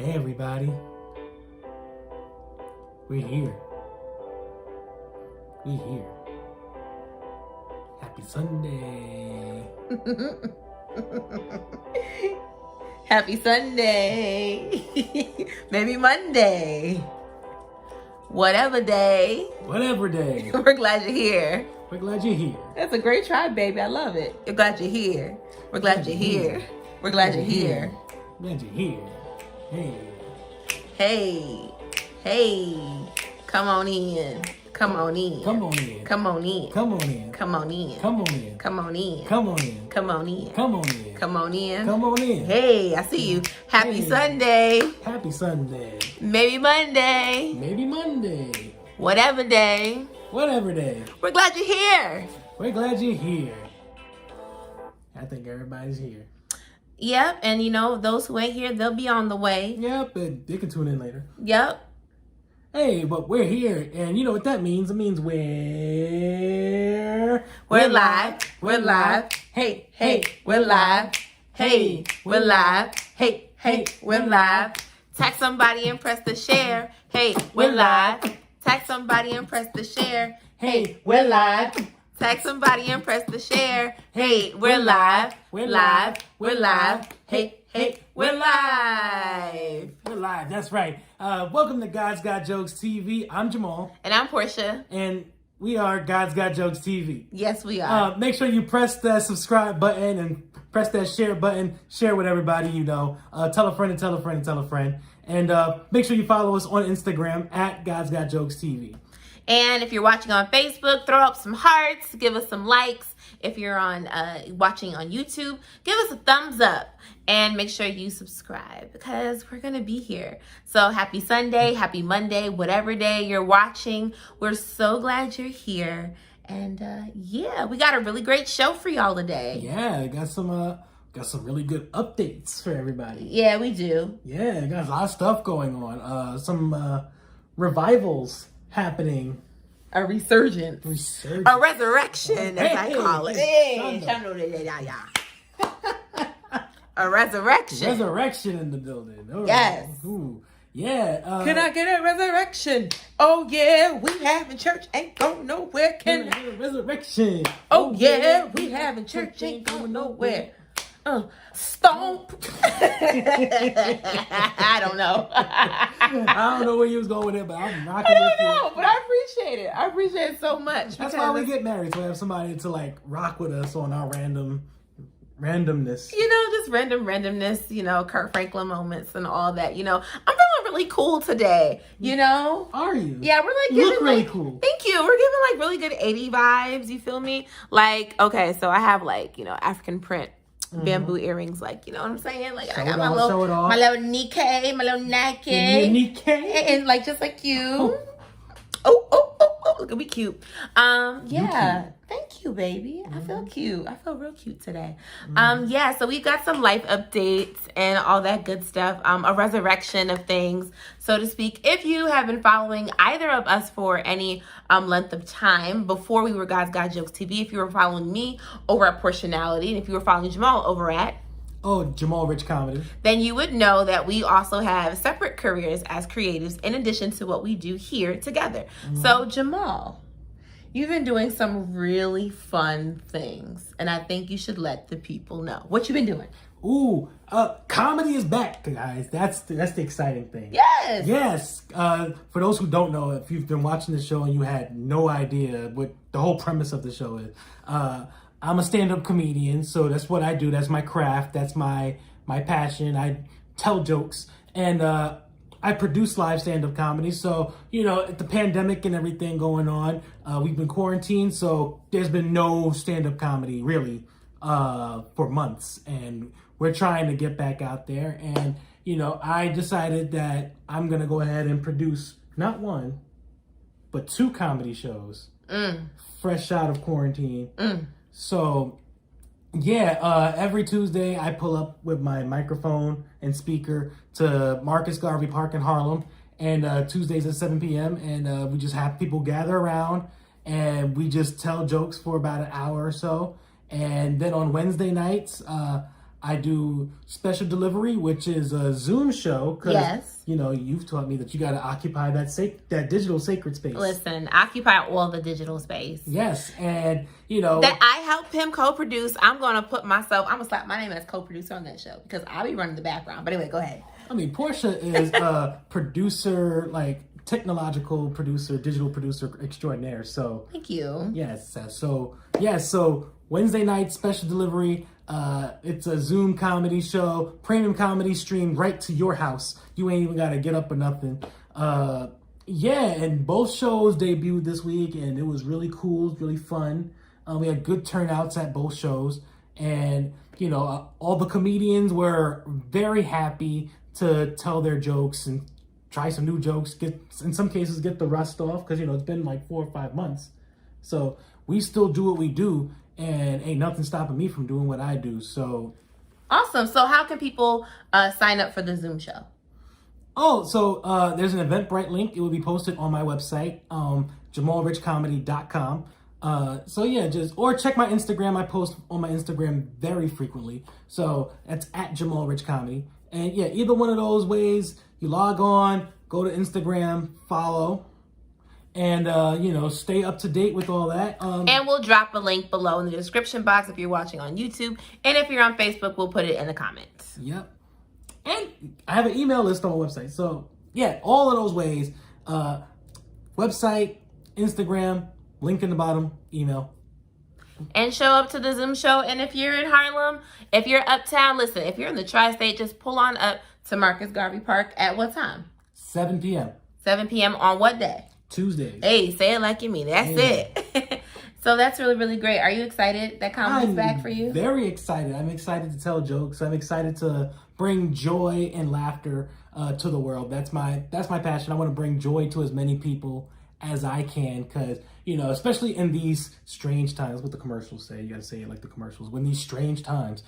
Hey everybody, we're here. We're here. Happy Sunday. Happy Sunday. Maybe Monday. Whatever day. Whatever day. We're glad you're here. We're glad you're here. That's a great try, baby. I love it. We're glad you're here. We're glad you're here. We're glad you're here. Glad you're here. Hey. Hey. Hey. Come on in. Come on in. Come on in. Come on in. Come on in. Come on in. Come on in. Come on in. Come on in. Come on in. Come on in. Come on in. Come on in. Hey, I see you. Happy Hey. Sunday. Happy Sunday. Maybe Monday. Maybe Monday. Whatever day. Whatever day. We're glad you're here. We're glad you're here. I think everybody's here. Yep, and you know, those who ain't here, they'll be on the way. Yep, but they can tune in later. Yep. Hey, but we're here, and you know what that means? It means we're live. We're live. Hey, hey, we're live. Hey, we're live. Hey, hey, we're live. Tag somebody and press the share. Hey, we're live. Tag somebody and press the share. Hey, we're live. Tag somebody and press the share. Hey, we're live. We're live. We're live. Hey, hey, we're live. We're live, that's right. Welcome to God's Got Jokes TV. I'm Jamal. And I'm Portia. And we are God's Got Jokes TV. Yes, we are. Make sure you press that subscribe button and press that share button. Share with everybody you know. Tell a friend and tell a friend and tell a friend. And make sure you follow us on Instagram at God's Got Jokes TV. And if you're watching on Facebook, throw up some hearts, give us some likes. If you're on watching on YouTube, give us a thumbs up and make sure you subscribe because we're going to be here. So happy Sunday, happy Monday, whatever day you're watching. We're so glad you're here. And yeah, we got a really great show for y'all today. Yeah, got some really good updates for everybody. Yeah, we do. Yeah, got a lot of stuff going on. Some revivals happening. A resurgence. A resurrection, as I call it. A resurrection. Resurrection in the building. All right. Yes. Ooh. Yeah. Can I get a resurrection? Oh, yeah, we having church, ain't going nowhere. Can I? Get a resurrection? Oh, yeah, we having church, ain't going nowhere. Stomp. I don't know. I don't know where you was going with it, but I'm rocking I with don't you. know, but I appreciate it. I appreciate it so much. That's why we get married, so we have somebody to like rock with us on our randomness. You know, just randomness, you know, Kurt Franklin moments and all that, you know. I'm feeling really cool today, you know. Are you? Yeah, we're like You look giving really like, cool. Thank you. We're giving like really good 80 vibes, you feel me? Like, okay, so I have like, you know, African print bamboo earrings, like, you know what I'm saying? Like, I got my little Nikkei, my little Nike. And like, just like you. Oh, look at me cute. Yeah. Thank you, baby. I feel cute. I feel real cute today. Yeah, so we've got some life updates and all that good stuff. A resurrection of things, so to speak. If you have been following either of us for any length of time before we were God's Got Jokes TV, if you were following me over at Portionality, and if you were following Jamal over at Jamal Rich Comedy, then you would know that we also have separate careers as creatives in addition to what we do here together. So Jamal, you've been doing some really fun things, and I think you should let the people know what you've been doing. Ooh, comedy is back, guys. That's the exciting thing. Yes. Yes. For those who don't know, if you've been watching the show and you had no idea what the whole premise of the show is, I'm a stand-up comedian, so that's what I do. That's my craft. That's my passion. I tell jokes, and I produce live stand-up comedy. So, you know, the pandemic and everything going on, we've been quarantined, so there's been no stand-up comedy really for months, and we're trying to get back out there. And, you know, I decided that I'm going to go ahead and produce not one, but 2 comedy shows fresh out of quarantine. So, yeah, every Tuesday I pull up with my microphone and speaker to Marcus Garvey Park in Harlem, and Tuesdays at 7 p.m. And we just have people gather around and we just tell jokes for about an hour or so. And then on Wednesday nights, I do Special Delivery, which is a Zoom show. Yes. You know, you've taught me that you got to occupy that digital sacred space. Listen, occupy all the digital space. Yes, and you know that I help him co-produce. I'm gonna slap my name as co-producer on that show because I'll be running the background. But anyway, go ahead. I mean, Portia is a producer, like technological producer, digital producer extraordinaire. So thank you. Yes. So Wednesday night Special Delivery. It's a Zoom comedy show, premium comedy streamed right to your house. You ain't even gotta get up or nothing. And both shows debuted this week, and it was really cool, it was really fun. We had good turnouts at both shows, and you know, all the comedians were very happy to tell their jokes and try some new jokes. In some cases, get the rust off because you know it's been like 4 or 5 months. So we still do what we do. And ain't nothing stopping me from doing what I do. So awesome. So how can people sign up for the Zoom show? There's an Eventbrite link. It will be posted on my website, jamalrichcomedy.com. Or check my Instagram. I post on my Instagram very frequently. So that's at jamalrichcomedy. And yeah, either one of those ways, you log on, go to Instagram, follow. And, stay up to date with all that. And we'll drop a link below in the description box if you're watching on YouTube. And if you're on Facebook, we'll put it in the comments. Yep. And I have an email list on my website. So, yeah, all of those ways. Website, Instagram, link in the bottom, email. And show up to the Zoom show. And if you're in Harlem, if you're uptown, listen, if you're in the tri-state, just pull on up to Marcus Garvey Park at what time? 7 p.m. 7 p.m. on what day? Tuesdays. Hey, say it like you mean it. That's it. So that's really, really great. Are you excited that comedy's back for you? Very excited. I'm excited to tell jokes. I'm excited to bring joy and laughter to the world. That's my passion. I want to bring joy to as many people as I can because, you know, especially in these strange times, what the commercials say. You got to say it like the commercials. When these strange times,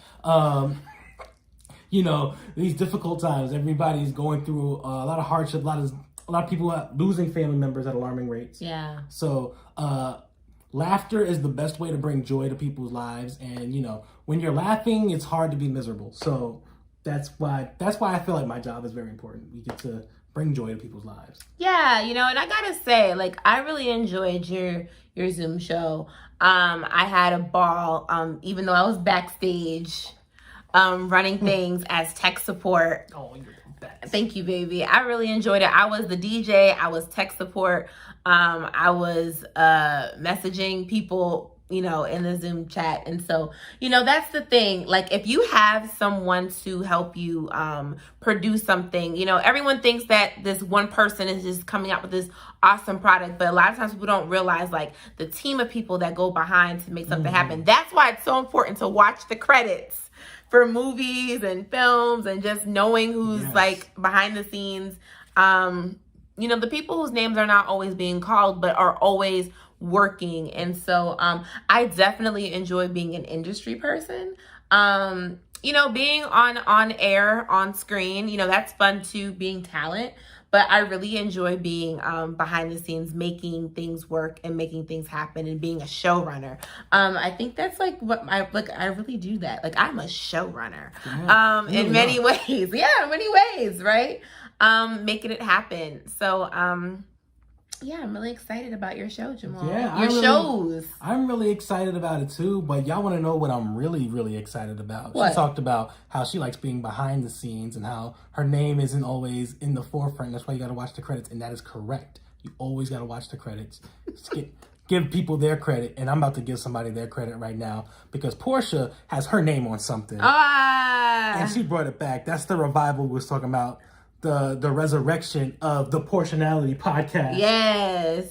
these difficult times, everybody's going through a lot of hardship, a lot of people are losing family members at alarming rates. Yeah. So laughter is the best way to bring joy to people's lives. And, you know, when you're laughing, it's hard to be miserable. So that's why I feel like my job is very important. We get to bring joy to people's lives. Yeah, you know, and I gotta say, like, I really enjoyed your Zoom show. I had a ball, even though I was backstage running things as tech support. Oh, you're Thank you, baby. I really enjoyed it. I was the DJ. I was tech support. I was messaging people, you know, in the Zoom chat. And so, you know, that's the thing. Like, if you have someone to help you produce something, you know, everyone thinks that this one person is just coming out with this awesome product. But a lot of times people don't realize, like, the team of people that go behind to make something happen. That's why it's so important to watch the credits for movies and films and just knowing who's like behind the scenes. You know, the people whose names are not always being called, but are always working. And so I definitely enjoy being an industry person. You know, being on air, on screen, you know, that's fun too, being talent. But I really enjoy being behind the scenes, making things work and making things happen and being a showrunner. I think that's like what I really do that. Like, I'm a showrunner in many ways. Yeah, in many ways, right? Making it happen. So, yeah, I'm really excited about your show, Jamal. Yeah, shows. I'm really excited about it too, but y'all want to know what I'm really, really excited about. What? She talked about how she likes being behind the scenes and how her name isn't always in the forefront. That's why you got to watch the credits, and that is correct. You always got to watch the credits. Give people their credit, and I'm about to give somebody their credit right now because Portia has her name on something. And she brought it back. That's the revival we was talking about. The resurrection of the Portionality podcast. Yes.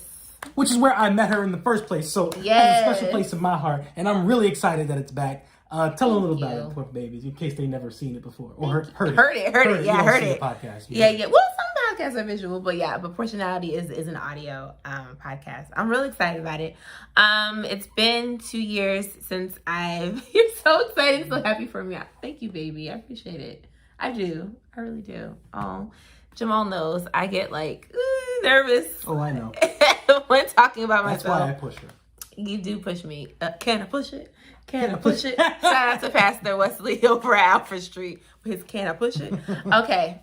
Which is where I met her in the first place. So it has a special place in my heart. And I'm really excited that it's back. Tell them a little about it, poor babies, in case they never seen it before. Or heard it. Yeah, heard it. Podcast. Yeah. Well, some podcasts are visual, but yeah, but Portionality is an audio podcast. I'm really excited about it. It's been 2 years since you're so excited, so happy for me. Thank you, baby. I appreciate it. I do. I really do. Oh, Jamal knows I get like nervous. Oh, I know. When talking about myself. That's why I push her. You do push me. Can I push it? Can I push it? Shout out to Pastor Wesley over at Alfred Street with his Can I Push It? Okay.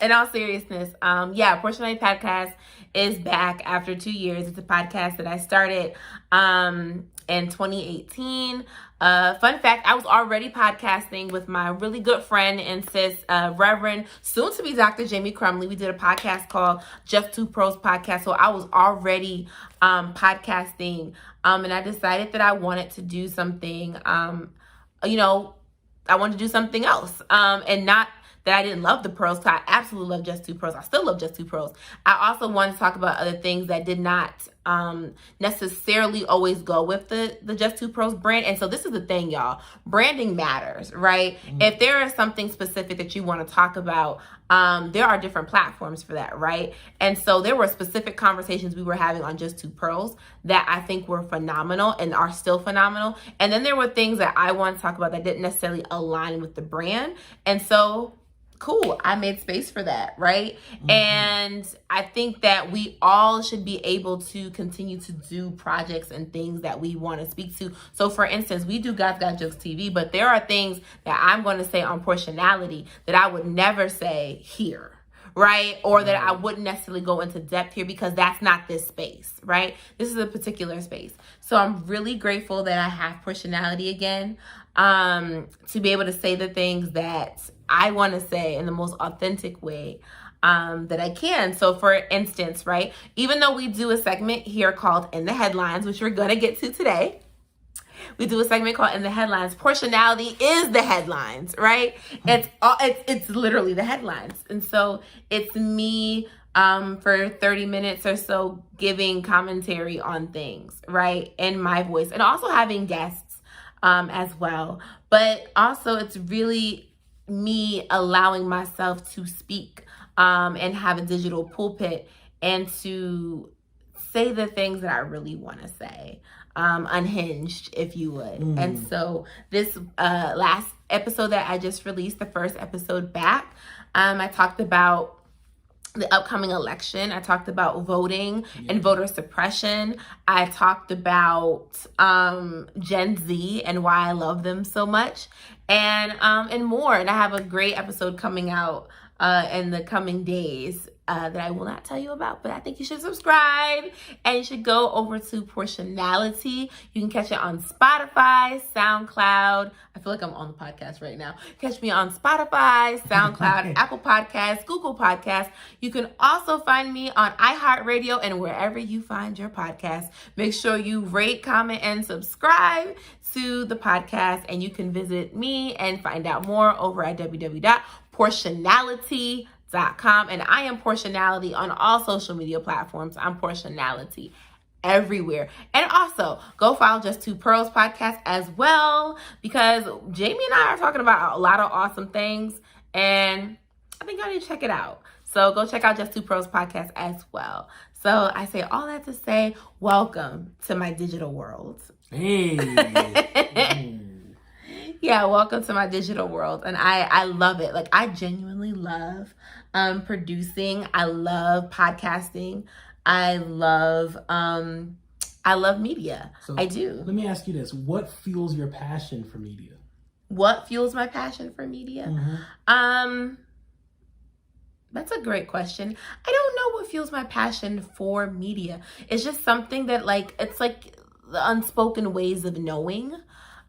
In all seriousness, Portionality Podcast is back after 2 years. It's a podcast that I started in 2018. Fun fact, I was already podcasting with my really good friend and sis, Reverend, soon to be Dr. Jamie Crumley. We did a podcast called Just Two Pros Podcast. So I was already podcasting, and I decided that I wanted to do something, I wanted to do something else, and not that I didn't love the pros, because I absolutely love Just Two Pros. I still love Just Two Pros. I also wanted to talk about other things that did not necessarily always go with the Just Two Pros brand. And so this is the thing, y'all. Branding matters, right? Mm-hmm. If there is something specific that you want to talk about, there are different platforms for that, right? And so there were specific conversations we were having on Just Two Pros that I think were phenomenal and are still phenomenal. And then there were things that I want to talk about that didn't necessarily align with the brand. And so cool, I made space for that, right? Mm-hmm. And I think that we all should be able to continue to do projects and things that we want to speak to. So for instance, we do God's Got Jokes TV, but there are things that I'm going to say on Portionality that I would never say here, right? Or that I wouldn't necessarily go into depth here, because that's not this space, right? This is a particular space. So I'm really grateful that I have Portionality again, to be able to say the things that I want to say in the most authentic way that I can. So for instance, right, even though we do a segment here called In the Headlines, which we're going to get to today, we do a segment called In the Headlines. Portionality is the headlines, right? It's literally the headlines. And so it's me for 30 minutes or so giving commentary on things, right, in my voice, and also having guests as well. But also it's really me allowing myself to speak and have a digital pulpit and to say the things that I really want to say, unhinged, if you would. And so this last episode that I just released, the first episode back, I talked about the upcoming election. I talked about voting and voter suppression. I talked about Gen Z and why I love them so much, and more. And I have a great episode coming out in the coming days that I will not tell you about, but I think you should subscribe and you should go over to Portionality. You can catch it on Spotify, SoundCloud. I feel like I'm on the podcast right now. Catch me on Spotify, SoundCloud, Apple Podcasts, Google Podcasts. You can also find me on iHeartRadio and wherever you find your podcast. Make sure you rate, comment, and subscribe to the podcast, and you can visit me and find out more over at www.portionality.com. And I am Portionality on all social media platforms. I'm Portionality everywhere. And also go follow Just Two Pearls podcast as well, because Jamie and I are talking about a lot of awesome things, and I think y'all need to check it out. So go check out Just Two Pearls podcast as well. So I say all that to say, welcome to my digital world. Hey. Yeah, welcome to my digital world. And I love it. Like, I genuinely love producing. I love podcasting. I love media. So I do. Let me ask you this. What fuels your passion for media? What fuels my passion for media? Mm-hmm. That's a great question. I don't know what fuels my passion for media. It's just something that, like, it's like the unspoken ways of knowing.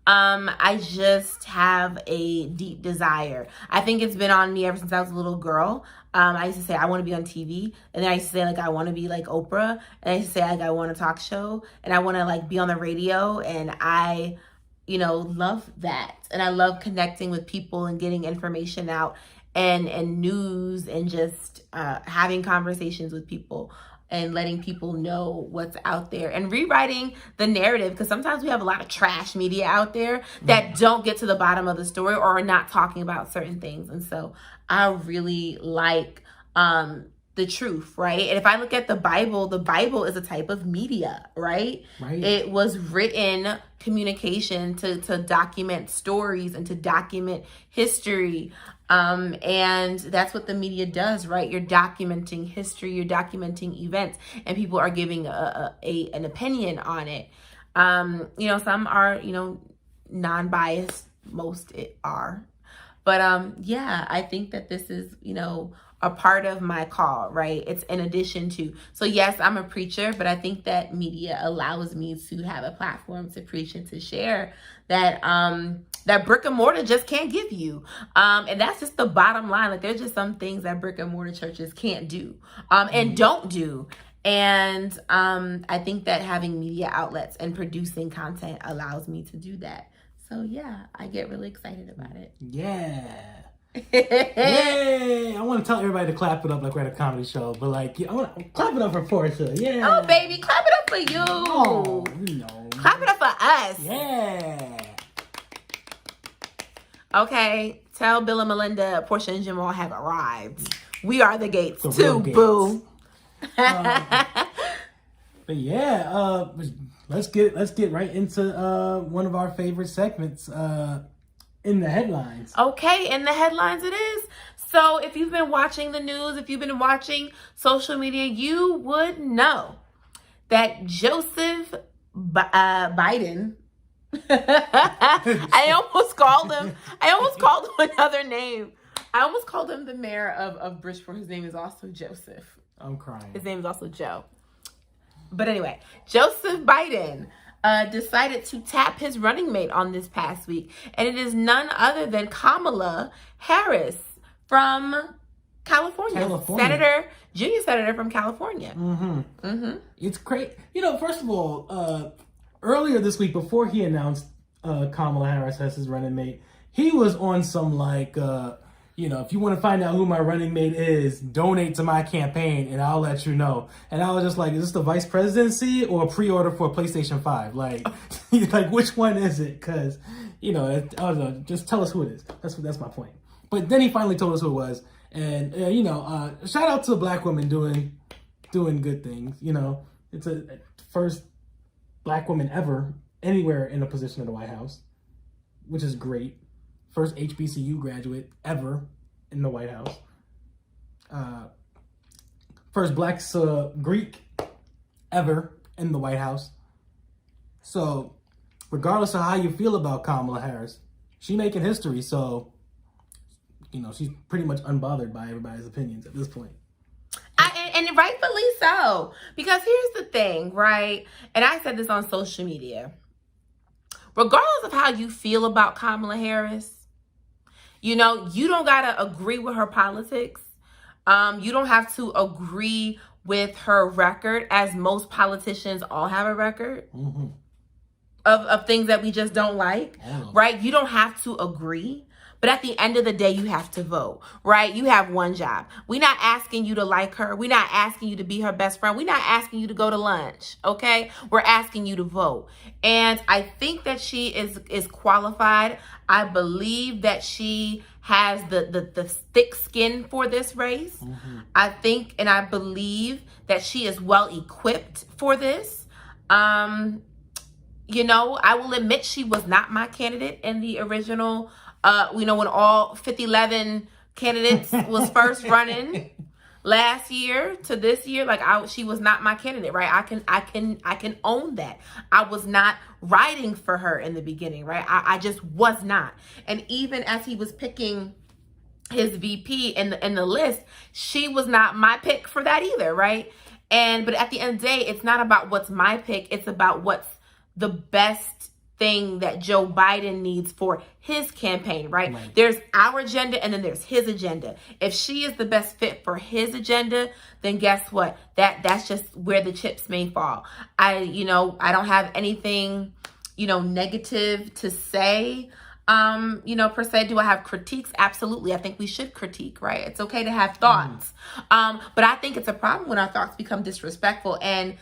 I just have a deep desire. I think it's been on me ever since I was a little girl. I used to say I want to be on TV, and then I used to say, like, I want to be like Oprah, and I used to say, like, I want a talk show, and I want to, like, be on the radio, and I, love that. And I love connecting with people and getting information out and news, and just having conversations with people and letting people know what's out there and rewriting the narrative, because sometimes we have a lot of trash media out there that don't get to the bottom of the story or are not talking about certain things. And so I really like the truth, right? And if I look at the Bible is a type of media, right? It was written communication to document stories and to document history. And that's what the media does, right? You're documenting history, you're documenting events, and people are giving an opinion on it. Some are, non-biased, most are. But yeah, I think that this is, a part of my call, right? It's in addition to, so yes, I'm a preacher, but I think that media allows me to have a platform to preach and to share that that brick and mortar just can't give you. And that's just the bottom line. Like, there's just some things that brick and mortar churches can't do and don't do. And I think that having media outlets and producing content allows me to do that. So yeah, I get really excited about it. Yeah. Yay! I want to tell everybody to clap it up like we're at a comedy show, but I want to clap it up for Portia. Yeah. Oh, baby, clap it up for you. Oh, clap it up for us. Yeah. Okay, tell Bill and Melinda, Portia and Jamal have arrived. We are the gates too, gates. Boo. But yeah, let's get right into one of our favorite segments. In the headlines. Okay, in the headlines it is. So if you've been watching the news, if you've been watching social media, you would know that Joseph Biden, I almost called him another name. I almost called him the mayor of Bridgeport. His name is also Joseph. I'm crying. His name is also Joe. But anyway, Joseph Biden decided to tap his running mate on this past week. And it is none other than Kamala Harris from California. Junior senator from California. It's great. First of all, earlier this week, before he announced Kamala Harris as his running mate, he was on some if you want to find out who my running mate is, donate to my campaign and I'll let you know. And I was just like, is this the vice presidency or a pre-order for a PlayStation 5? Like, which one is it? Because, I don't know, just tell us who it is. That's my point. But then he finally told us who it was. And, shout out to a black woman doing good things. It's a first black woman ever anywhere in a position in the White House, which is great. First HBCU graduate ever in the White House. First Black Greek ever in the White House. So, regardless of how you feel about Kamala Harris, she's making history. So, she's pretty much unbothered by everybody's opinions at this point. And rightfully so. Because here's the thing, right? And I said this on social media. Regardless of how you feel about Kamala Harris, you don't got to agree with her politics. You don't have to agree with her record, as most politicians all have a record of things that we just don't like, right? You don't have to agree. But at the end of the day, you have to vote, right? You have one job. We're not asking you to like her. We're not asking you to be her best friend. We're not asking you to go to lunch, okay? We're asking you to vote. And I think that she is qualified. I believe that she has the thick skin for this race. I think and I believe that she is well equipped for this. I will admit she was not my candidate in the original when all 5011 candidates was first running last year to this year, she was not my candidate, right? I can own that. I was not riding for her in the beginning, right? I just was not. And even as he was picking his VP in the list, she was not my pick for that either, right? But at the end of the day, it's not about what's my pick. It's about what's the best thing that Joe Biden needs for his campaign, right? There's our agenda and then there's his agenda. If she is the best fit for his agenda, then guess what? That's just where the chips may fall. I don't have anything, negative to say. Per se, do I have critiques? Absolutely. I think we should critique, right? It's okay to have thoughts. But I think it's a problem when our thoughts become disrespectful and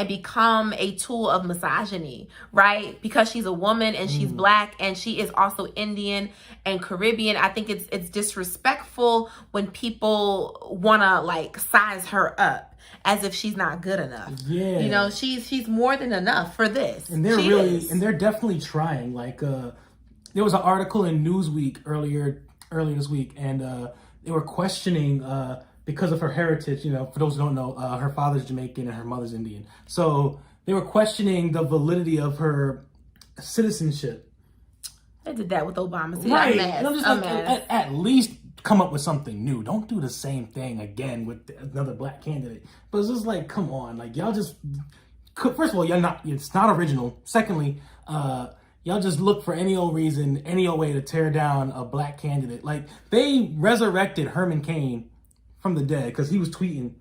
become a tool of misogyny, right? Because she's a woman and she's black and she is also Indian and Caribbean. I think it's disrespectful when people want to size her up as if she's not good enough. Yeah. She's more than enough for this. And they're definitely trying. There was an article in Newsweek earlier this week, and they were questioning because of her heritage. For those who don't know, her father's Jamaican and her mother's Indian. So they were questioning the validity of her citizenship. They did that with Obama. See, right. And I'm just like, at least come up with something new. Don't do the same thing again with another black candidate. But it's just like, come on. Like, y'all just... First of all, it's not original. Secondly, y'all just look for any old reason, any old way to tear down a black candidate. Like, they resurrected Herman Cain from the dead because he was tweeting.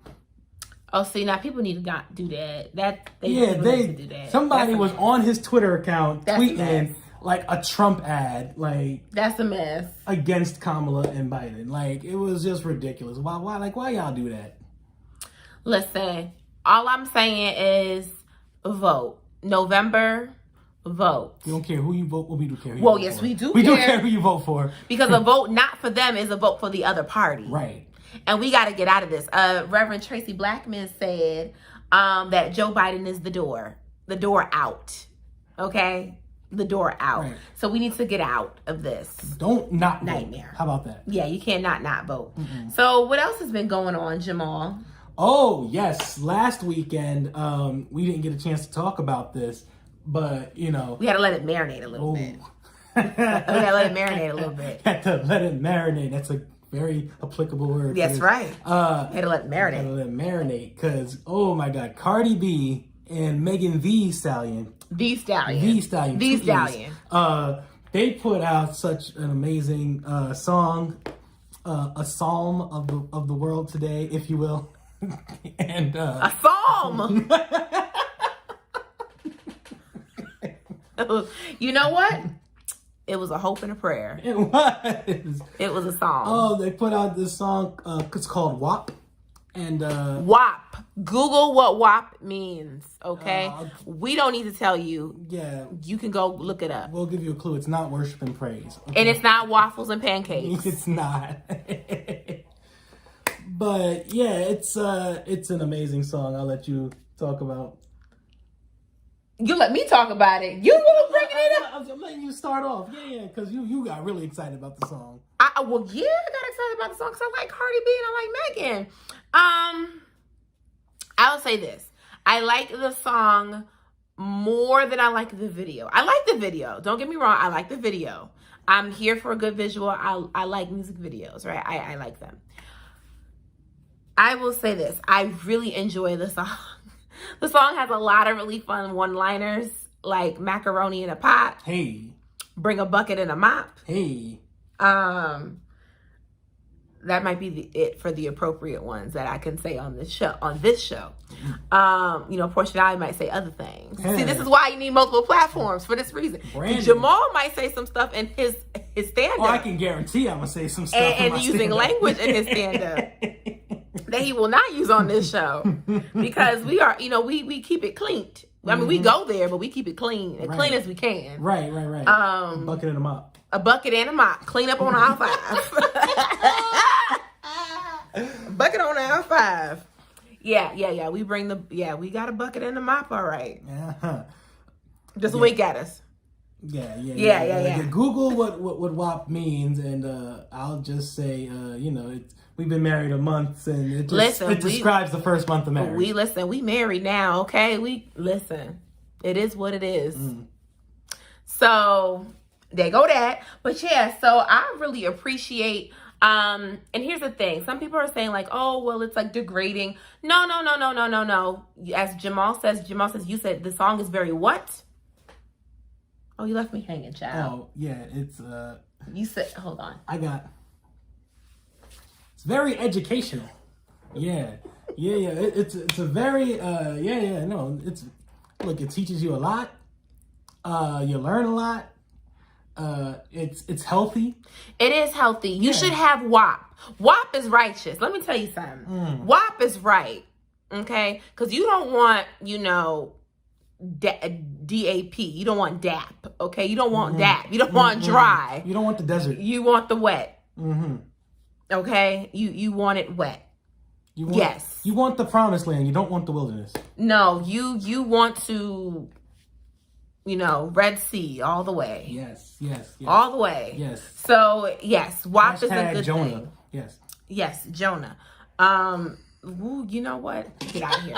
Oh, see, now people need to not do that. Need to do that. Somebody was on his Twitter account tweeting like a Trump ad, like that's a mess against Kamala and Biden. Like, it was just ridiculous. Why y'all do that? Listen, all I'm saying is vote. November, vote. We don't care who you vote. Well, we do care who you vote for. Yes, we do. We do care who you vote for. Because a vote not for them is a vote for the other party. Right. And we got to get out of this. Reverend Tracy Blackman said that Joe Biden is the door out. Okay? The door out. Right. So we need to get out of this. Don't not nightmare. Vote. How about that? Yeah, you can't not vote. Mm-mm. So what else has been going on, Jamal? Oh, yes. Last weekend, we didn't get a chance to talk about this, but, you know. We had to let it marinate a little bit. We had to let it marinate a little bit. Had to let it marinate. That's a very applicable word. That's right. Had to let it marinate. Had to let it marinate because, oh my God, Cardi B and Megan Thee Stallion. Thee Stallion. They put out such an amazing song, a psalm of the world today, if you will. And a psalm. You know what? It was a hope and a prayer. It was. It was a song. Oh, they put out this song. It's called WAP. And WAP. Google what WAP means. Okay, we don't need to tell you. Yeah, you can go look it up. We'll give you a clue. It's not worship and praise. Okay? And it's not waffles and pancakes. It's not. But yeah, it's an amazing song. I'll let you talk about. You let me talk about it. You won't bring it up. I'm letting you start off. Yeah, because you got really excited about the song. I got excited about the song because I like Cardi B and I like Megan. I'll say this. I like the song more than I like the video. I like the video. Don't get me wrong. I like the video. I'm here for a good visual. I like music videos, right? I like them. I will say this. I really enjoy the song. The song has a lot of really fun one-liners, like macaroni in a pot. Hey. Bring a bucket and a mop. Hey. That might be it for the appropriate ones that I can say on this show. Portia I might say other things. Yeah. See, this is why you need multiple platforms for this reason. Jamal might say some stuff in his stand-up. Oh, I can guarantee I'm going to say some stuff and using language in his stand-up. That he will not use on this show because we are, we keep it clean. I mean, we go there, but we keep it clean, clean as we can. Right. A bucket and a mop. A bucket and a mop. Clean up on aisle 5. Bucket on aisle 5. Yeah. We got a bucket and a mop. All right. Uh-huh. Just wink at us. Yeah. Google what WAP means, and I'll just say, we've been married a month, and it describes the first month of marriage. We married now, okay? It is what it is. So there go that. But yeah, so I really appreciate, and here's the thing. Some people are saying like, oh, well, it's like degrading. No. As Jamal says, you said the song is very what? Oh, you left me hanging, child. Oh, yeah, it's... You said... Hold on. It's very educational. Yeah. It's a very... No, it's... Look, it teaches you a lot. You learn a lot. It's healthy. It is healthy. You should have WAP. WAP is righteous. Let me tell you something. WAP is right. Okay? Because you don't want, DAP. You don't want DAP. Okay? You don't want DAP. You don't want dry. You don't want the desert. You want the wet. Okay? You want it wet. Yes. You want the promised land. You don't want the wilderness. No, you want to, Red Sea all the way. Yes. All the way. Yes. So, yes, WAP is a good Jonah. thing. Yes. Yes, Jonah. You know what? Get out of here.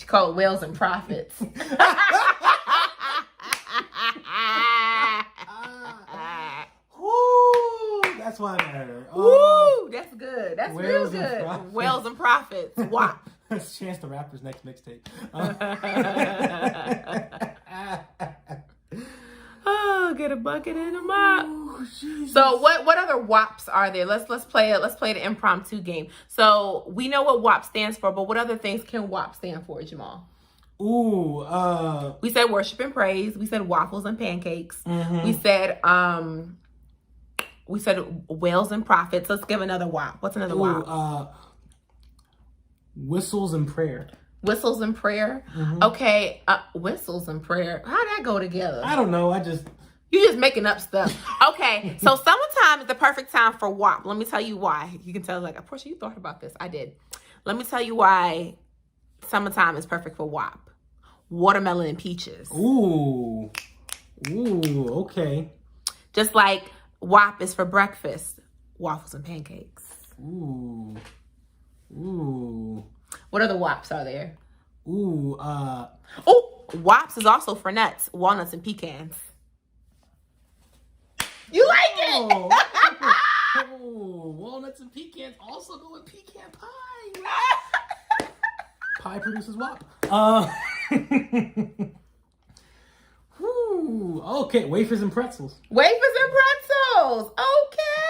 She called it Whales and Profits. Woo! That's why I heard. Woo! That's good. That's real Whales good. Whales and Profits. WAP. That's Chance the Rapper's next mixtape. Oh, get a bucket and a mop. Oh, so what other WAPs are there? Let's play it. Let's play the impromptu game. So we know what WAP stands for, but what other things can WAP stand for, Jamal? Ooh, we said worship and praise. We said waffles and pancakes. Mm-hmm. We said whales and profits. Let's give another WAP. What's another WAP? Whistles and prayer. Whistles and prayer. Mm-hmm. Okay, whistles and prayer. How'd that go together? I don't know. You just making up stuff. Okay, so summertime is the perfect time for WAP. Let me tell you why. You can tell, like, of course you thought about this. I did. Let me tell you why summertime is perfect for WAP. Watermelon and peaches. Ooh, okay. Just like WAP is for breakfast, waffles and pancakes. Ooh. What other WAPs are there? WAPs is also for nuts, walnuts and pecans. You like it? Walnuts and pecans also go with pecan pie. Pie produces WAP. Okay, wafers and pretzels. Wafers and pretzels.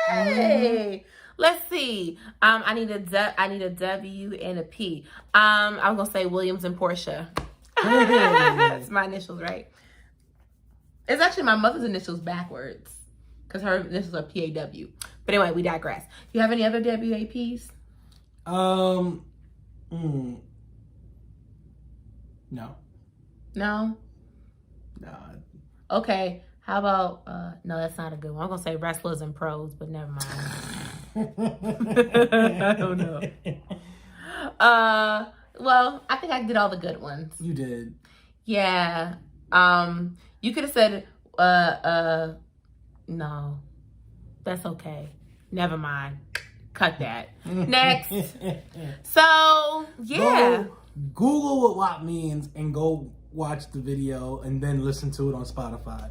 Okay. Let's see. I need a W and a P. I'm gonna say Williams and Portia. It's my initials, right? It's actually my mother's initials backwards because her initials are PAW. But anyway, we digress. You have any other WAPs? No. No. Okay. How about no, that's not a good one. I'm gonna say wrestlers and pros, but never mind. I don't know. Well, I think I did all the good ones. You did. Yeah. You could have said no. That's okay. Never mind. Cut that. Next. So, yeah. Go Google what WAP means and go watch the video and then listen to it on Spotify.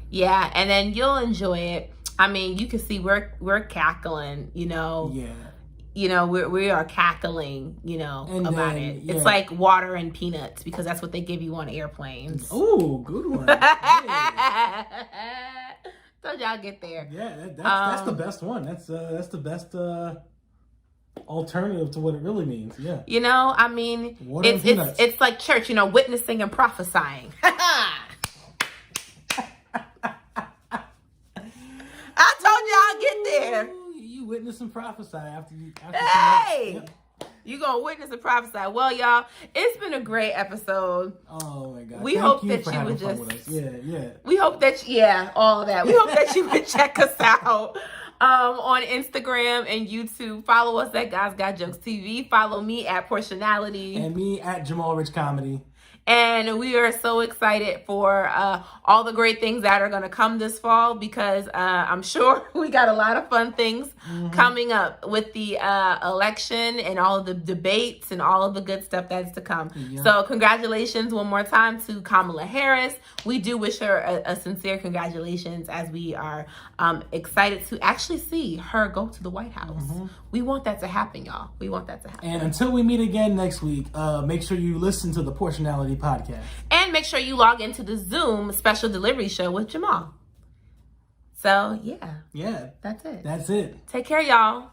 Yeah, and then you'll enjoy it. I mean, you can see we're cackling, you know. Yeah. You know, we are cackling, you know, and about then, it. Yeah. It's like water and peanuts because that's what they give you on airplanes. Oh, good one. Yeah. So y'all get there. Yeah, that's the best one. That's the best alternative to what it really means. Yeah. You know, I mean, it's like church, you know, witnessing and prophesying. I told y'all get there. You witness and prophesy after Hey! Yep. You gonna witness and prophesy. Well, y'all, it's been a great episode. Oh my God. We hope that you would just Yeah. We hope that all of that. We hope that you would check us out on Instagram and YouTube. Follow us at Guys Got Jokes TV. Follow me at Portionality. And me at Jamal Rich Comedy. And we are so excited for all the great things that are going to come this fall because I'm sure we got a lot of fun things coming up with the election and all of the debates and all of the good stuff that's to come. Yeah. So congratulations one more time to Kamala Harris. We do wish her a sincere congratulations as we are excited to actually see her go to the White House. We want that to happen, y'all. We want that to happen. And until we meet again next week, make sure you listen to the Portionality podcast. And make sure you log into the Zoom special delivery show with Jamal. So, yeah. Yeah. That's it. That's it. Take care, y'all.